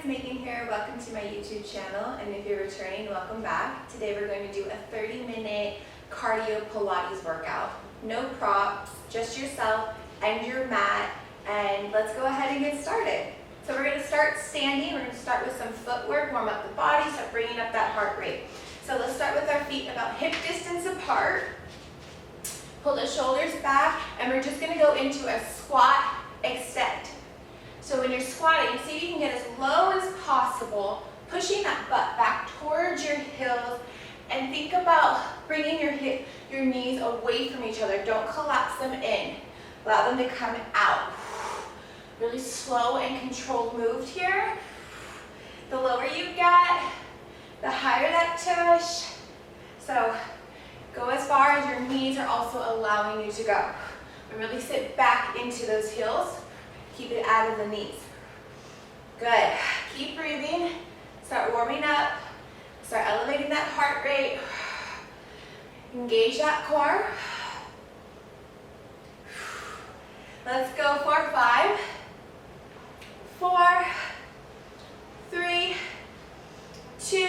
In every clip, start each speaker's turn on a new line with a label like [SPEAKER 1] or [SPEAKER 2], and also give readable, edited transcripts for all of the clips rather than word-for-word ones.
[SPEAKER 1] it's Megan here. Welcome to my YouTube channel, and if you're returning, welcome back. Today we're going to do a 30-minute cardio Pilates workout. No props, just yourself and your mat, and let's go ahead and get started. So we're going to start standing. We're going to start with some footwork, warm up the body, start bringing up that heart rate. So let's start with our feet about hip distance apart. Pull the shoulders back, and we're just going to go into a squat extend. So when you're squatting, see if you can get as low as possible, pushing that butt back towards your heels, and think about bringing your knees away from each other. Don't collapse them in. Allow them to come out. Really slow and controlled move here. The lower you get, the higher that tush. So go as far as your knees are also allowing you to go. And really sit back into those heels. Keep it out of the knees. Good. Keep breathing. Start warming up. Start elevating that heart rate. Engage that core. Let's go for 5, 4, 3, 2,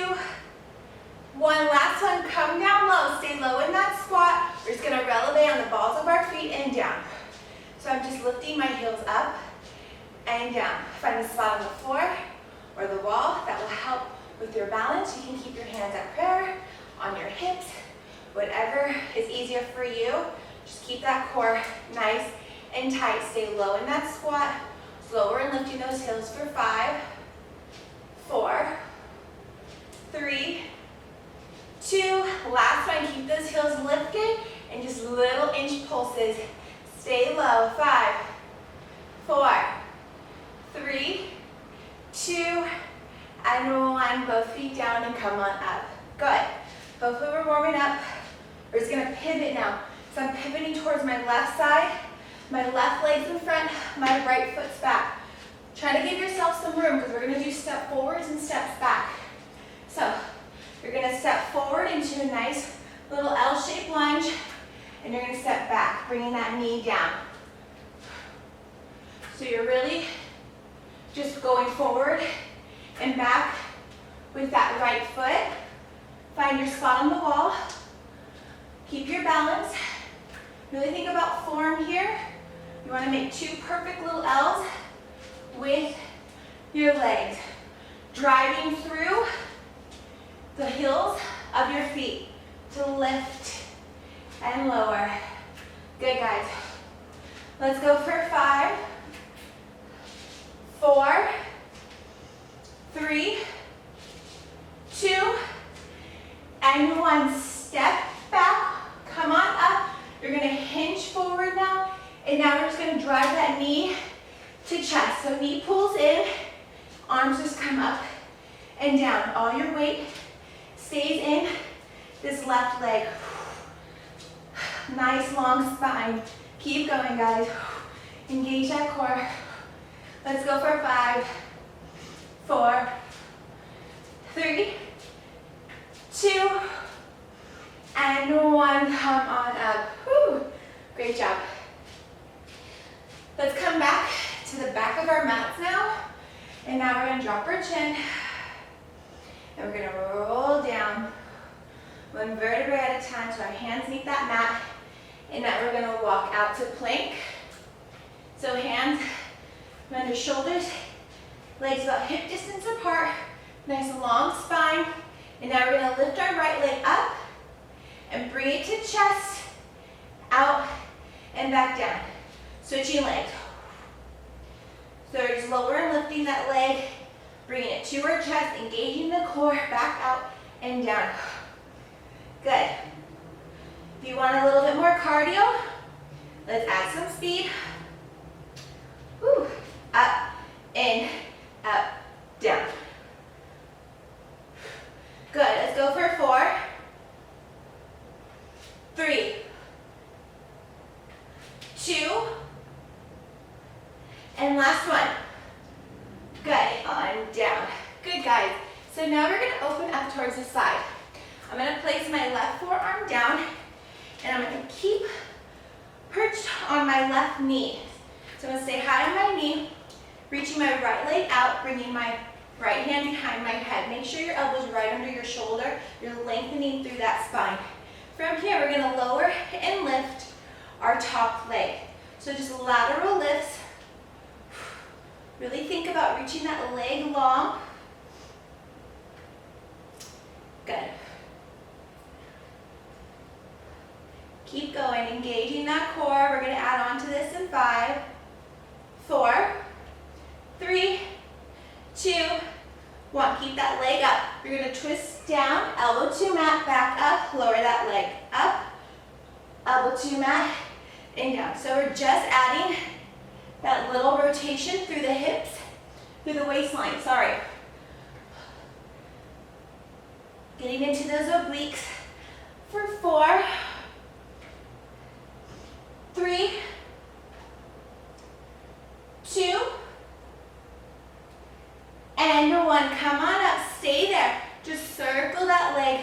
[SPEAKER 1] 1. Last one. Come down low. Stay low in that squat. We're just going to releve on the balls of our feet and down. So I'm just lifting my heels up and down. Find a spot on the floor or the wall that will help with your balance. You can keep your hands at prayer, on your hips, whatever is easier for you. Just keep that core nice and tight. Stay low in that squat. Slower and lifting those heels for 5, 4, 3, 2. Last one. Keep those heels lifted and just little inch pulses. Stay low. 5, 4, 3, 2, and 1. Both feet down and come on up. Good. Hopefully we're warming up. We're just going to pivot now. So I'm pivoting towards my left side. My left leg's in front. My right foot's back. Try to give yourself some room because we're going to do step forwards and steps back. So you're going to step forward into a nice little L-shaped lunge, and you're going to step back, bringing that knee down. So you're really just going forward and back with that right foot. Find your spot on the wall. Keep your balance. Really think about form here. You want to make 2 perfect little L's with your legs. Driving through the heels of your feet to lift and lower. Good, guys. Let's go for 5, 4, 3, 2, and 1. Step back. Come on up. You're going to hinge forward now. And now we're just going to drive that knee to chest. So knee pulls in. Arms just come up and down. All your weight stays in this left leg. Nice long spine. Keep going, guys. Engage that core. Let's go for 5, 4, 3, 2, and 1. Come on up. Whew. Great job. Let's come back to the back of our mats now. And now we're going to drop our chin. And we're going to roll down 1 vertebrae at a time so our hands meet that mat. And now we're going to walk out to plank. So hands under shoulders, legs about hip distance apart, nice long spine. And now we're going to lift our right leg up and bring it to chest, out, and back down. Switching legs. So we're just lower and lifting that leg, bringing it to our chest, engaging the core, back out and down. Good. If you want a little bit more cardio, let's add some speed. Woo. Up, in, up, down. Good. Let's go for 4, 3, 2, and last one. Good. On down. Good, guys. So now we're going to open up towards the side. I'm going to place my left forearm down, and I'm going to keep perched on my left knee. So I'm going to stay high on my knee, reaching my right leg out, bringing my Right hand behind my head. Make sure your elbow's right under your shoulder. You're lengthening through that spine. From here, we're gonna lower and lift our top leg. So just lateral lifts. Really think about reaching that leg long. Good. Keep going, engaging that core. We're gonna add on to this in 5, 4, 3, 2, 1. Keep that leg up. You're gonna twist down, elbow to mat, back up, lower that leg. Up, elbow to mat, and down. So we're just adding that little rotation through the hips, through the waistline, sorry. Getting into those obliques for 4, 3, 2, and 1. Come on up, stay there. Just circle that leg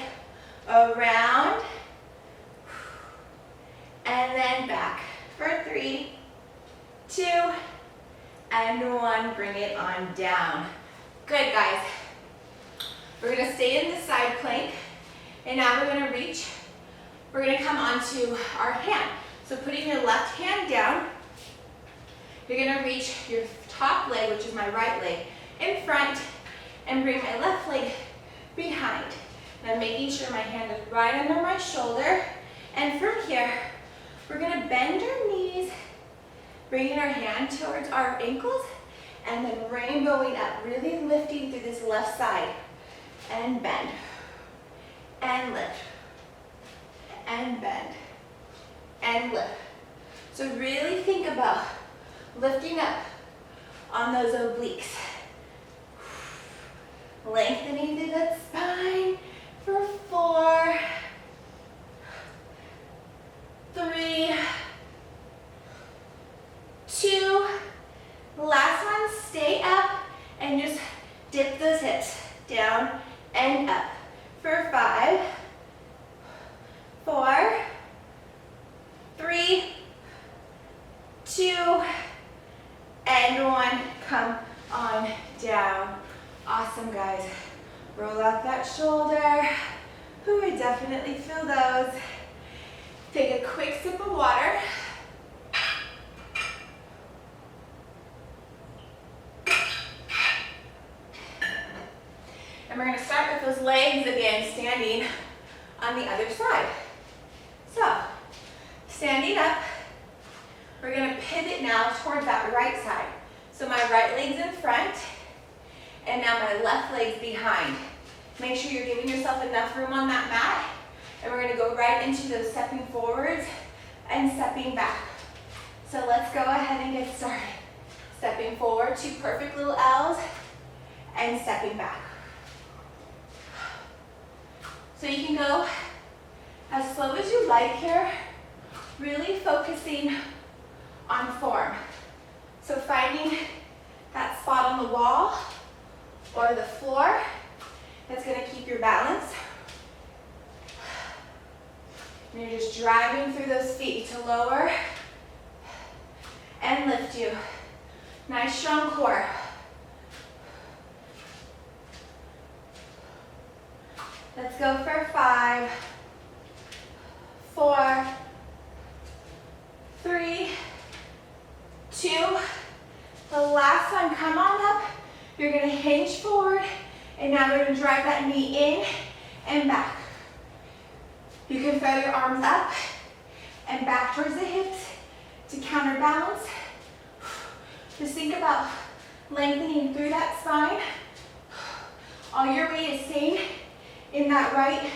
[SPEAKER 1] around and then back for 3, 2, and 1. Bring it on down. Good, guys. We're gonna stay in the side plank, and now we're gonna reach. We're gonna come onto our hand. So putting your left hand down, you're gonna reach your top leg, which is my right leg, in front, and bring my left leg behind. And I'm making sure my hand is right under my shoulder. And from here, we're gonna bend our knees, bringing our hand towards our ankles, and then rainbowing up, really lifting through this left side. And bend, and lift, and bend, and lift. So really think about lifting up on those obliques. Lengthening through that spine for 4, 3, 2, last one, stay up and just dip those hips down and up for 5, 4, 3, 2, and 1. Come on down. Awesome, guys. Roll out that shoulder. Ooh, I definitely feel those. Take a quick sip of water. And we're going to start with those legs again, standing on the other side. So, standing up, we're going to pivot now toward that right side. So my right leg's in front, and now my left leg's behind. Make sure you're giving yourself enough room on that mat, and we're going to go right into those stepping forwards and stepping back. So let's go ahead and get started. Stepping forward, 2 perfect little L's, and stepping back. So you can go as slow as you like here, really focusing on form. So finding that spot on the wall or the floor that's going to keep your balance. And you're just driving through those feet to lower and lift you. Nice strong core. Let's go for 5, 4, 3, 2. The last one, come on up. You're going to hinge forward, and now we're going to drive that knee in and back. You can throw your arms up and back towards the hips to counterbalance. Just think about lengthening through that spine. All your weight is staying in that right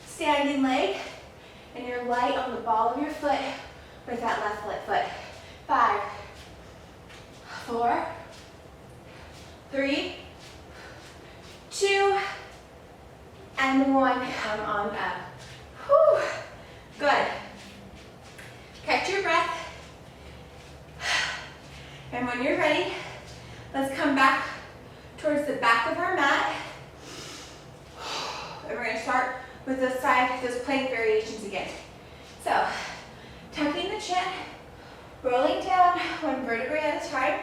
[SPEAKER 1] standing leg, and you're light on the ball of your foot with that left foot. 5, 4, 3, 2, and 1. Come on up. Whew. Good. Catch your breath. And when you're ready, let's come back towards the back of our mat. And we're going to start with those plank variations again. So, tucking the chin, rolling down 1 vertebrae at a time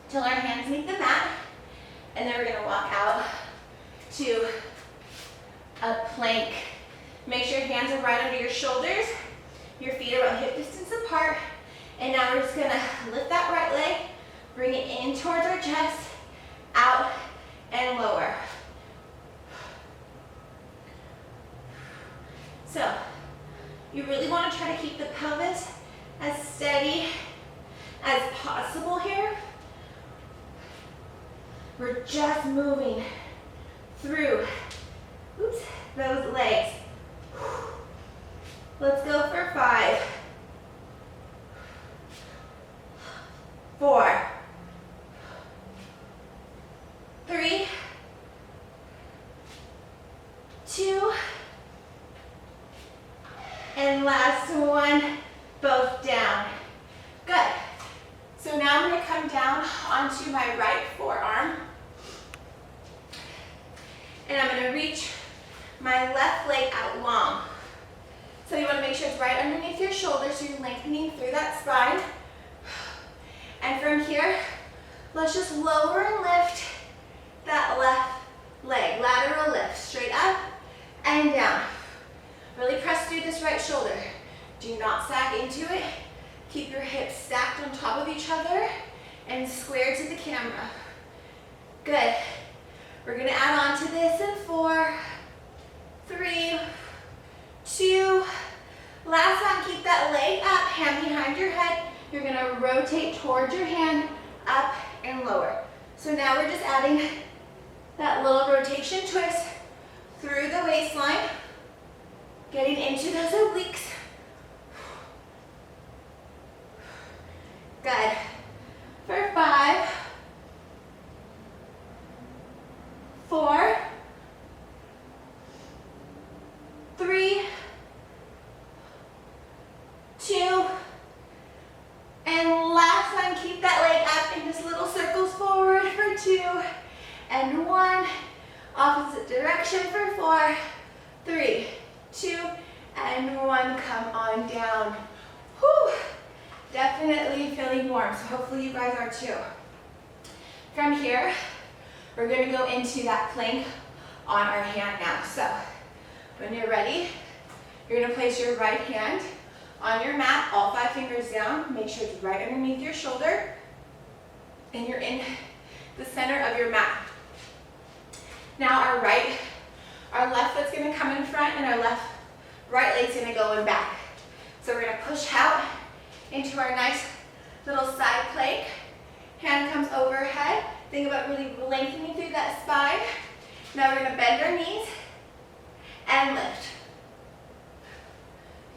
[SPEAKER 1] till our hands meet the mat, and to a plank. Make sure your hands are right under your shoulders. Your feet are about hip distance apart. And now we're just gonna lift that right leg, bring it in towards our chest, out and lower. So, you really wanna try to keep the pelvis as steady as possible here. We're just moving through, those legs. Let's go for 5, 4, 3, 2, and last one, both down. Good. So now I'm going to come down onto my right forearm. And I'm going to reach my left leg out long. So you want to make sure it's right underneath your shoulder so you're lengthening through that spine. And from here, let's just lower and lift that left leg. Lateral lift, straight up and down. Really press through this right shoulder. Do not sag into it. Keep your hips stacked on top of each other and square to the camera. Good. We're going to add on to this in 4, 3, 2. Last one, keep that leg up, hand behind your head. You're going to rotate towards your hand, up and lower. So now we're just adding that little rotation twist through the waistline, getting into those obliques. Good. For 5, 4, 3, 2, and last one, keep that leg up in just little circles forward for 2, and 1, opposite direction for 4, 3, 2, and 1, come on down. Whew. Definitely feeling warm, so hopefully you guys are too. From here, we're going to go into that plank on our hand now. So when you're ready, you're going to place your right hand on your mat, all 5 fingers down. Make sure it's right underneath your shoulder, and you're in the center of your mat. Now our left foot's going to come in front, and our right leg's going to go in back. So we're going to push out into our nice little side plank. Hand comes overhead. Think about really lengthening through that spine. Now we're going to bend our knees and lift.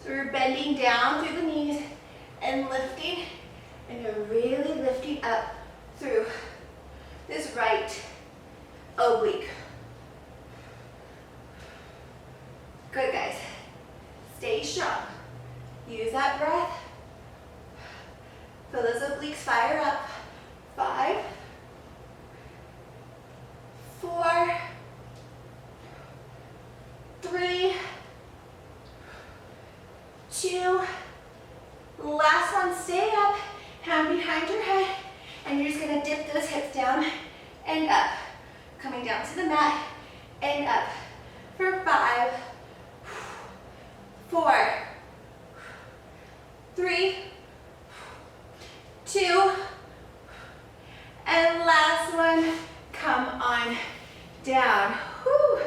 [SPEAKER 1] So we're bending down through the knees and lifting, and you're really lifting up through this right oblique. Good, guys. Stay strong. Use that breath. Feel those obliques fire up. 5, 4, 3, 2, last one, stay up, hand behind your head, and you're just going to dip those hips down and up, coming down to the mat and up for 5, 4, 3, 2, and last one, come on down. Whew.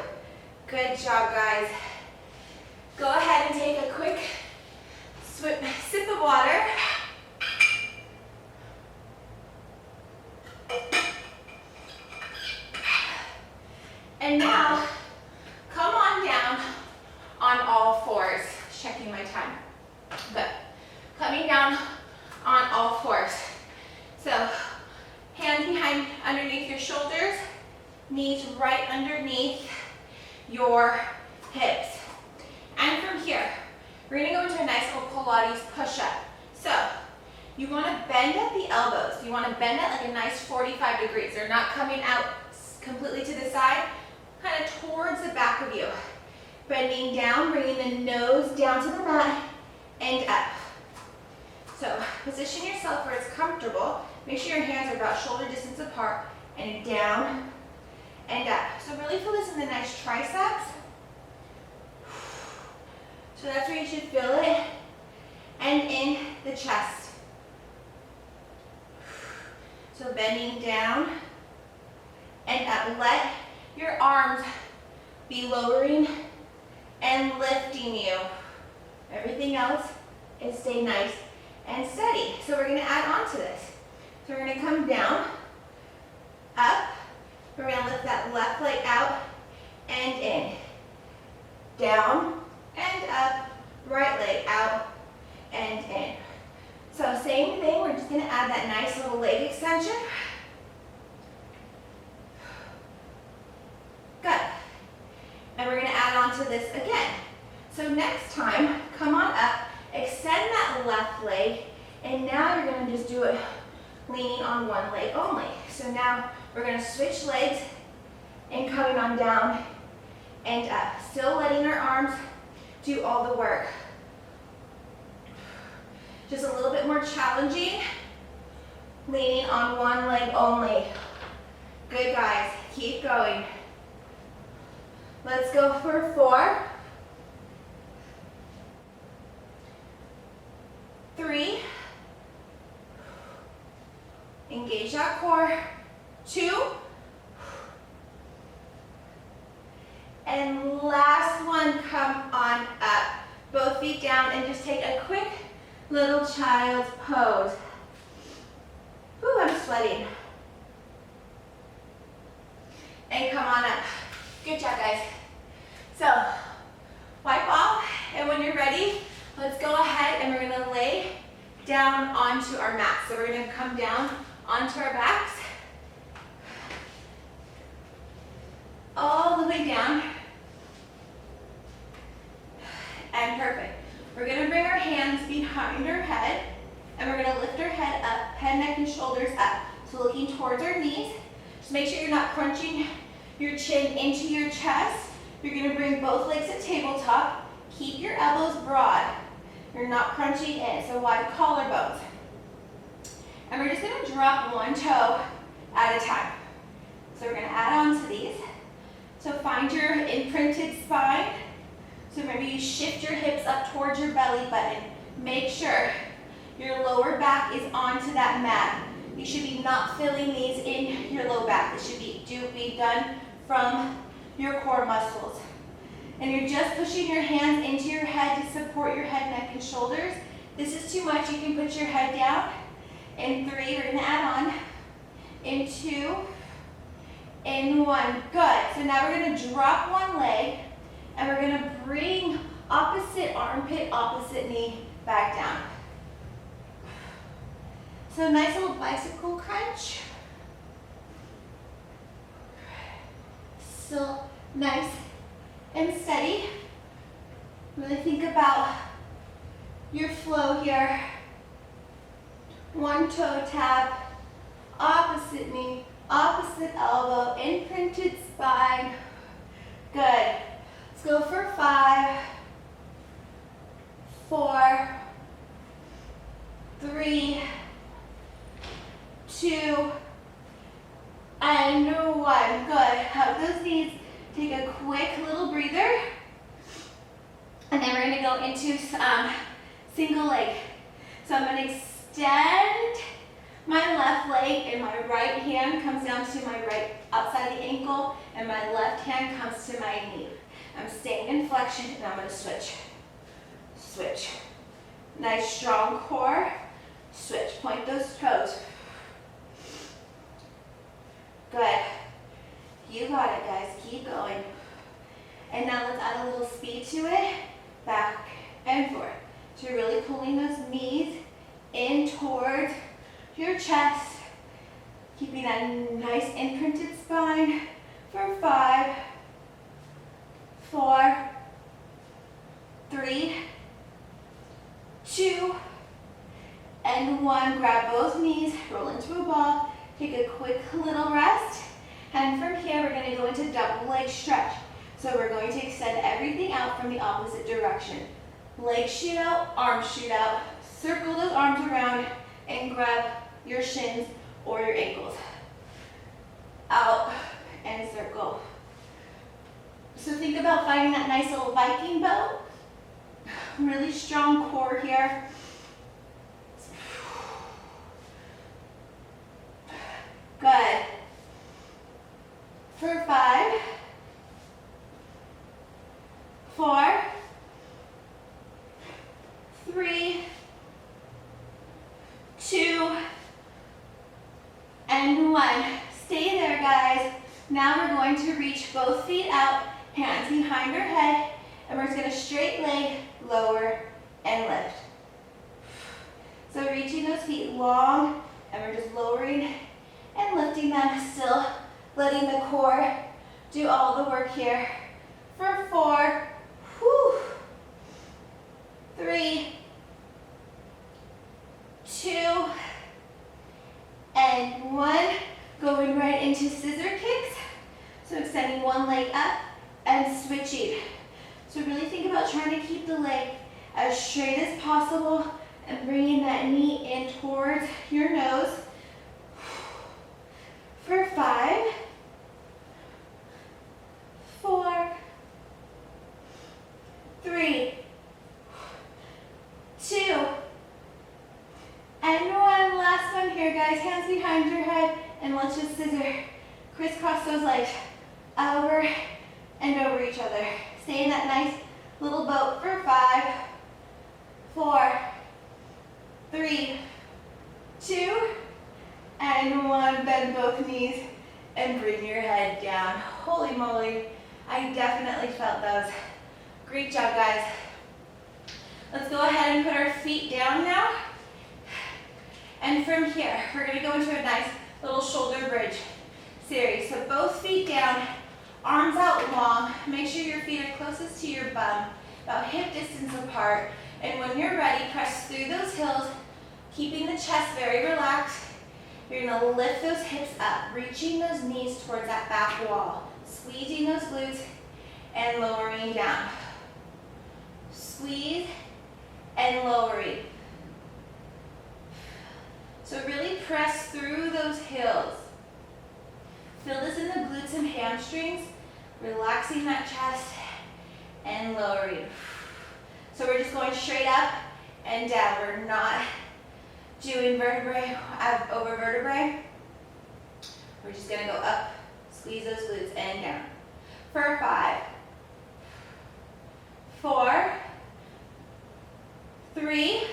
[SPEAKER 1] Good job, guys. Go ahead and take a quick sip of water. And now, come on down on all 4s. Checking my time. Good. Coming down on all 4s. So, hands behind, underneath your shoulders, knees right underneath your hips. And from here, we're going to go into a nice little Pilates push-up. So, you want to bend at the elbows. You want to bend it like a nice 45 degrees. They're not coming out completely to the side, kind of towards the back of you. Bending down, bringing the nose down to the mat and up. So, position yourself where it's comfortable. Make sure your hands are about shoulder distance apart, and down and up. So really feel this in the nice triceps. So that's where you should feel it, and in the chest. So bending down and up. Let your arms be lowering and lifting you. Everything else is stay nice and steady. So we're going to add on to this. So we're going to come down, up. We're going to lift that left leg out and in. Down and up. Right leg out and in. So same thing, we're just going to add that nice little leg extension. Good. And we're going to add on to this again. So next time, come on up, extend that left leg, and now you're going to just do it leaning on one leg only. So now we're going to switch legs and coming on down and up. Still letting our arms do all the work. Just a little bit more challenging, leaning on one leg only. Good, guys, keep going. Let's go for 4, 3, engage that core, 2, and last one, come on up. Both feet down and just take a quick little child's pose. Ooh, I'm sweating. And come on up. Good job, guys. So, wipe off, and when you're ready, let's go ahead and we're going to lay down onto our mat. So we're going to come down onto our backs, all the way down, and perfect. We're going to bring our hands behind our head, and we're going to lift our head up, head, neck, and shoulders up. So looking towards our knees. Just make sure you're not crunching your chin into your chest. You're going to bring both legs to tabletop. Keep your elbows broad. You're not crunching in, so wide collarbones. And we're just going to drop one toe at a time. So we're going to add on to these. So find your imprinted spine. So maybe you shift your hips up towards your belly button. Make sure your lower back is onto that mat. You should be not feeling these in your low back. This should be done from your core muscles. And you're just pushing your hands into your head to support your head, neck, and shoulders. This is too much. You can put your head down. In 3, we're going to add on. In 2, in 1. Good. So now we're going to drop one leg, and we're going to bring opposite armpit, opposite knee back down. So nice little bicycle crunch. Still nice and steady. Really think about your flow here. One toe tap, opposite knee, opposite elbow, imprinted spine. Good. Let's go for 5, 4, 3, 2, and 1. Good. Hug those knees. Take a quick little breather. And then we're going to go into single leg. So I'm going to extend my left leg, and my right hand comes down to my right outside the ankle, and my left hand comes to my knee. I'm staying in flexion, and I'm going to switch. Switch. Nice strong core. Switch. Point those toes. Good. You got it, guys. Keep going. And now let's add a little speed to it. Back and forth. So you're really pulling those knees in towards your chest. Keeping that nice imprinted spine for 5, 4, 3, 2, and 1. Grab both knees, roll into a ball. Take a quick little rest. And from here, we're going to go into double leg stretch. So we're going to extend everything out from the opposite direction. Legs shoot out, arms shoot out. Circle those arms around and grab your shins or your ankles. Out and circle. finding that nice little Viking boat. Really strong core here. Good. For 5, 4, 3, 2, and 1. Stay there, guys. Now we're going to reach both feet out, hands behind our head, and we're just going to straight leg, lower, and lift. So reaching those feet long, and we're just lowering and lifting them, still letting the core do all the work here. For 4, 3, 2, and 1. Going right into scissor kicks. So extending one leg up and switching. So really think about trying to keep the leg as straight as possible and bringing that knee in towards your nose. For 5, 4, 3, 2, and 1. Last one here, guys. Hands behind your head, and let's just scissor. Crisscross those legs over and over each other. Stay in that nice little boat for 5, 4, 3, 2, and 1. Bend both knees and bring your head down. Holy moly, I definitely felt those. Great job, guys. Let's go ahead and put our feet down now. And from here, we're going to go into a nice little shoulder bridge series. So both feet down, arms out long. Make sure your feet are closest to your bum, about hip distance apart. And when you're ready, press through those heels, keeping the chest very relaxed. You're going to lift those hips up, reaching those knees towards that back wall, squeezing those glutes and lowering down. Squeeze and lowering. So really press through those heels. Feel this in the glutes and hamstrings, relaxing that chest and lowering. So we're just going straight up and down. We're not doing vertebrae over vertebrae. We're just going to go up, squeeze those glutes and down. For 5, 4, 3,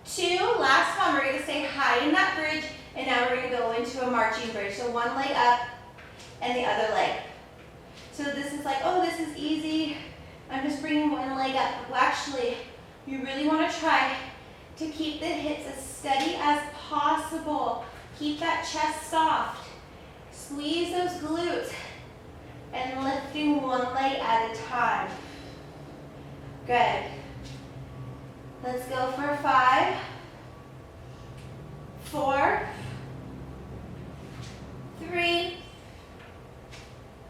[SPEAKER 1] 2, last one. We're going to stay high in that bridge, and now we're going to go into a marching bridge. So one leg up and the other leg. So this is like, oh, this is easy. I'm just bringing one leg up. Well, actually, you really want to try to keep the hips as steady as possible. Keep that chest soft. Squeeze those glutes and lifting one leg at a time. Good. Let's go for 5, 4, 3,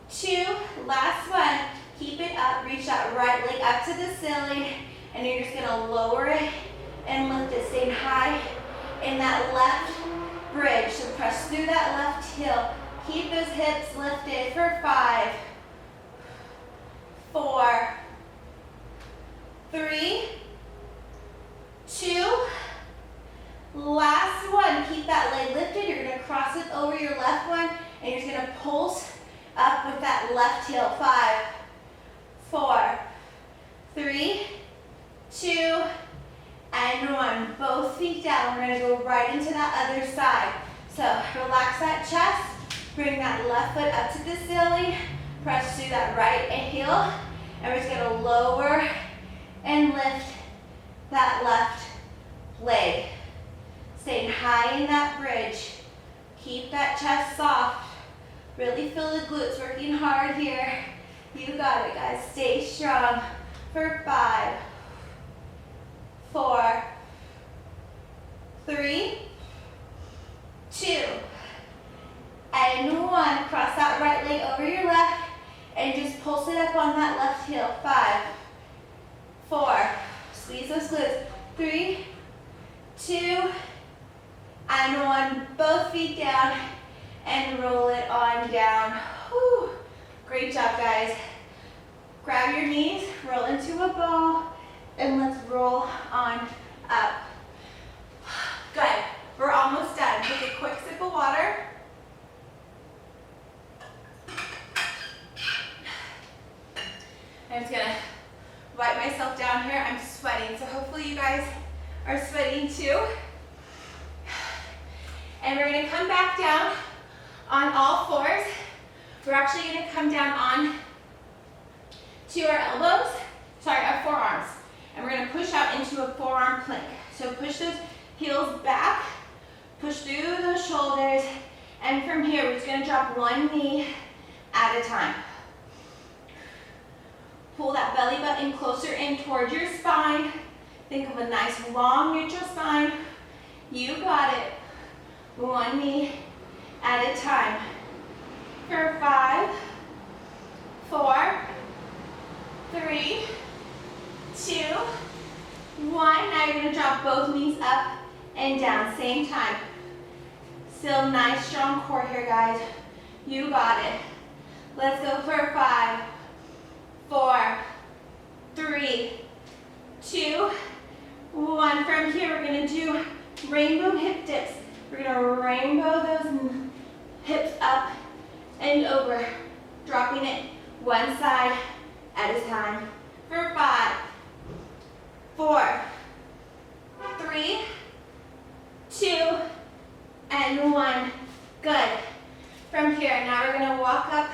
[SPEAKER 1] 2, last one. Keep it up, reach that right leg up to the ceiling, and you're just gonna lower it and lift it, staying high in that left bridge. So press through that left heel. Keep those hips lifted for 5, 4, 3, 2, last one. Keep that leg lifted. You're going to cross it over your left one, and you're just going to pulse up with that left heel. 5, 4, 3, 2, and 1. Both feet down. We're going to go right into that other side. So relax that chest. Bring that left foot up to the ceiling. Press through that right heel, and we're just going to lower and lift that left leg. Staying high in that bridge. Keep that chest soft. Really feel the glutes working hard here. You got it, guys. Stay strong for 5, 4, 3, 2, and 1. Cross that right leg over your left and just pulse it up on that left heel. 5, 4, squeeze those glutes. 3, 2, and 1. Both feet down and roll it on down. Whew. Great job, guys. Grab your knees, roll into a ball, and let's roll on up. Good. We're almost done. Take a quick sip of water. I'm just gonna wipe myself down here. I'm sweating, so hopefully you guys are sweating too. And we're gonna come back down on all fours. We're actually gonna come down on to our elbows, our forearms. And we're gonna push out into a forearm plank. So push those heels back, push through those shoulders, and from here, we're just gonna drop one knee at a time. Pull that belly button closer in towards your spine. Think of a nice long neutral spine. You got it. One knee at a time. For 5, 4, 3, 2, 1. Now you're gonna drop both knees up and down, same time. Still nice strong core here, guys. You got it. Let's go for 5, 4, 3, 2, 1. From here, we're gonna do rainbow hip dips. We're gonna rainbow those hips up and over, dropping it one side at a time. For 5, 4, 3, 2, and 1. Good. From here, now we're gonna walk up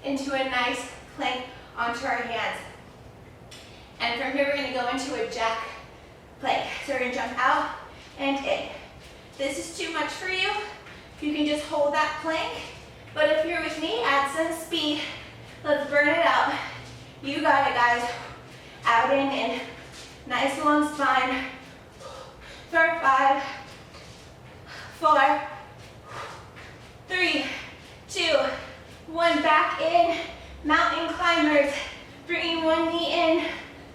[SPEAKER 1] into a nice plank onto our hands. And from here, we're gonna go into a jack plank. So we're gonna jump out and in. This is too much for you. You can just hold that plank. But if you're with me, add some speed. Let's burn it out. You got it, guys. Out and in. Nice long spine. For 5, 4, 3, 2, 1. Back in. Mountain climbers. Bringing one knee in.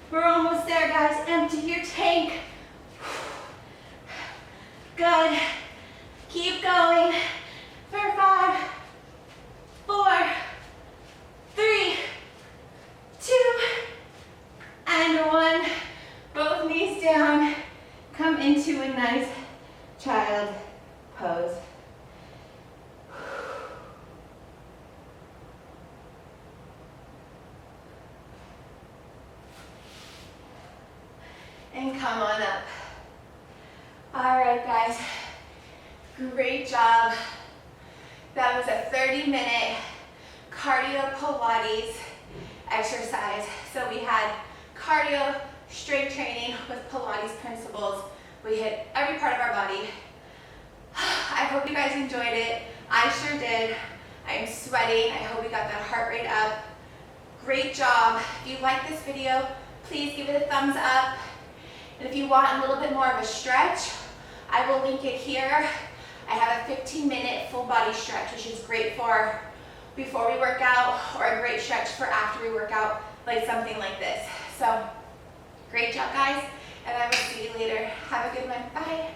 [SPEAKER 1] We're almost there, guys. Empty your tank. Good. Keep going. For 5, 4, 3, 2, and 1. Both knees down. Come into a nice child pose. And come on up. All right, guys. Great job. That was a 30-minute cardio Pilates exercise. So we had cardio, strength training with Pilates principles. We hit every part of our body. I hope you guys enjoyed it. I sure did. I'm sweating. I hope we got that heart rate up. Great job. If you like this video, please give it a thumbs up. And if you want a little bit more of a stretch, I will link it here. I have a 15-minute full body stretch, which is great for before we work out, or a great stretch for after we work out, like something like this. So, great job, guys, and I will see you later. Have a good one. Bye.